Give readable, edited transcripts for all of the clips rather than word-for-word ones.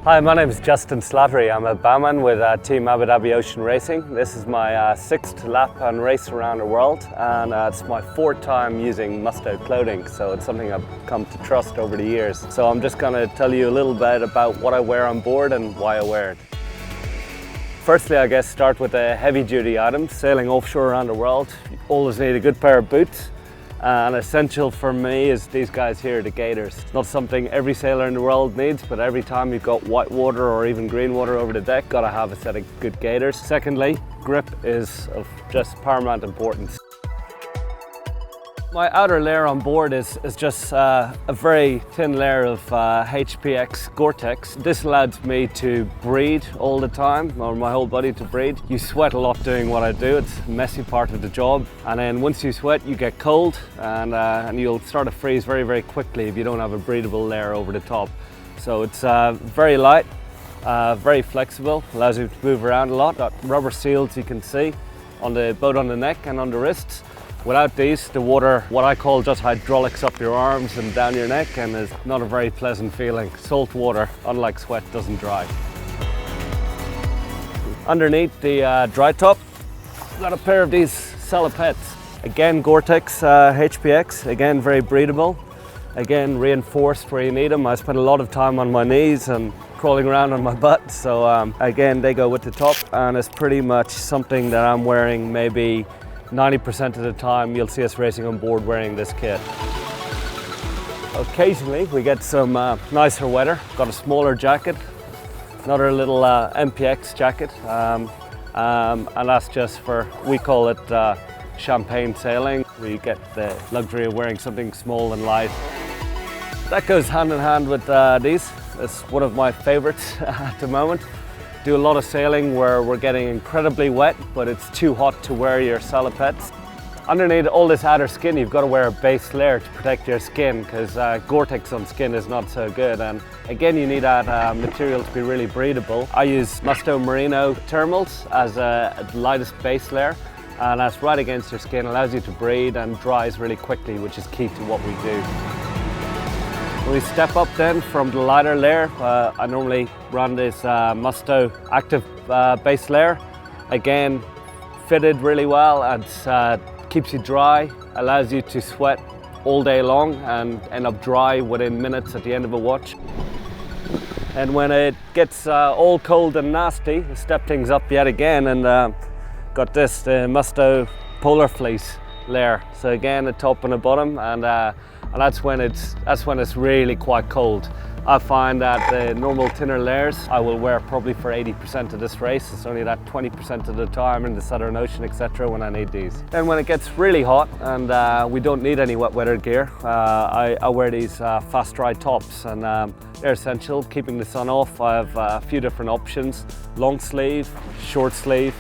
Hi, my name is Justin Slattery. I'm a bowman with Team Dhabi Ocean Racing. This is my 6th lap and race around the world, and it's my 4th time using Musto clothing, so it's something I've come to trust over the years. So I'm just going to tell you a little bit about what I wear on board and why I wear it. Firstly, I guess start with the heavy-duty items. Sailing offshore around the world, you always need a good pair of boots. And essential for me is these guys here, the Gaiters. It's not something every sailor in the world needs, but every time you've got white water or even green water over the deck, gotta have a set of good Gaiters. Secondly, grip is of just paramount importance. My outer layer on board is just a very thin layer of HPX Gore-Tex. This allows me to breathe all the time, or my whole body to breathe. You sweat a lot doing what I do. It's a messy part of the job. And then once you sweat, you get cold and you'll start to freeze very, very quickly if you don't have a breathable layer over the top. So it's very light, very flexible, allows you to move around a lot. Got rubber seals you can see on the both on the neck and on the wrists. Without these, the water, what I call just hydraulics up your arms and down your neck, and it's not a very pleasant feeling. Salt water, unlike sweat, doesn't dry. Underneath the dry top, I've got a pair of these salopettes. Again, Gore-Tex HPX, again very breathable. Again, reinforced where you need them. I spend a lot of time on my knees and crawling around on my butt, so again, they go with the top, and it's pretty much something that I'm wearing maybe 90% of the time. You'll see us racing on board wearing this kit. Occasionally we get some nicer weather. Got a smaller jacket, another little MPX jacket, and that's just for, we call it champagne sailing, where you get the luxury of wearing something small and light. That goes hand in hand with these. It's one of my favorites at the moment. Do a lot of sailing where we're getting incredibly wet, but it's too hot to wear your salopettes. Underneath all this outer skin, you've got to wear a base layer to protect your skin, because Gore-Tex on skin is not so good. And again, you need that material to be really breathable. I use Musto Merino thermals as the lightest base layer, and that's right against your skin, allows you to breathe and dries really quickly, which is key to what we do. When we step up then from the lighter layer, I normally run this Musto active base layer. Again, fitted really well and keeps you dry, allows you to sweat all day long and end up dry within minutes at the end of a watch. And when it gets all cold and nasty, I step things up yet again and got this, the Musto Polar Fleece layer. So again, the top and the bottom, and that's when it's really quite cold. I find that the normal thinner layers I will wear probably for 80% of this race. It's only that 20% of the time in the Southern Ocean, etc., when I need these. Then when it gets really hot and we don't need any wet weather gear, I wear these fast dry tops, and they're essential, keeping the sun off. I have a few different options: long sleeve, short sleeve.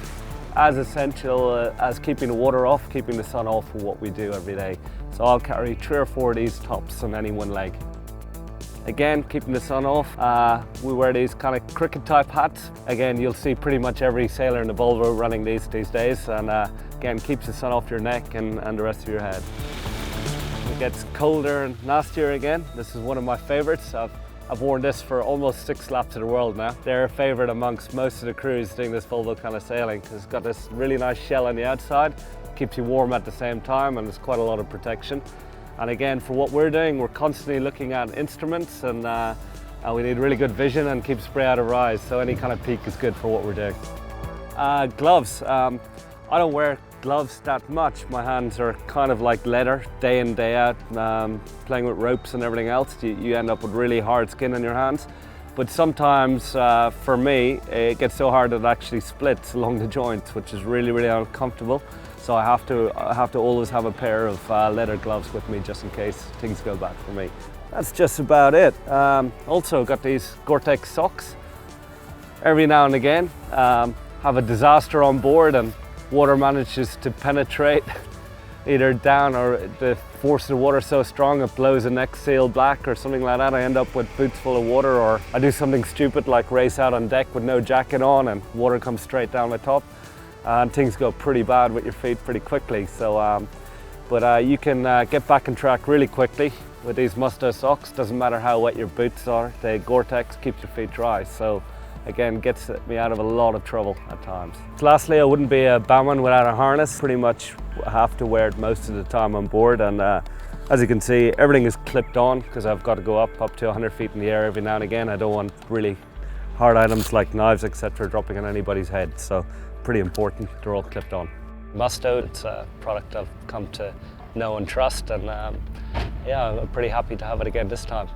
As essential as keeping the water off, keeping the sun off for what we do every day. So I'll carry 3 or 4 of these tops on any one leg. Again, keeping the sun off, we wear these kind of cricket type hats. Again, you'll see pretty much every sailor in the Volvo running these days, and again, keeps the sun off your neck and the rest of your head. It gets colder and nastier again. This is one of my favorites. I've worn this for almost 6 laps of the world now. They're a favourite amongst most of the crews doing this Volvo kind of sailing, because it's got this really nice shell on the outside, keeps you warm at the same time, and there's quite a lot of protection. And again, for what we're doing, we're constantly looking at instruments, and we need really good vision and keep spray out of rise, so any kind of peak is good for what we're doing. Gloves. I don't wear gloves that much. My hands are kind of like leather, day in, day out. Playing with ropes and everything else, you end up with really hard skin on your hands. But sometimes, for me, it gets so hard that it actually splits along the joints, which is really, really uncomfortable. So I have to always have a pair of leather gloves with me, just in case things go bad for me. That's just about it. Also got these Gore-Tex socks. Every now and again, have a disaster on board and water manages to penetrate either down, or the force of the water so strong it blows the neck seal black or something like that. I end up with boots full of water, or I do something stupid like race out on deck with no jacket on and water comes straight down my top, and things go pretty bad with your feet pretty quickly. So, but you can get back on track really quickly with these Musto socks. Doesn't matter how wet your boots are, the Gore-Tex keeps your feet dry. So again, gets me out of a lot of trouble at times. Lastly, I wouldn't be a bowman without a harness. Pretty much have to wear it most of the time on board, and as you can see, everything is clipped on because I've got to go up to 100 feet in the air every now and again. I don't want really hard items like knives, etc. dropping on anybody's head, so pretty important, they're all clipped on. Musto, it's a product I've come to know and trust, and yeah, I'm pretty happy to have it again this time.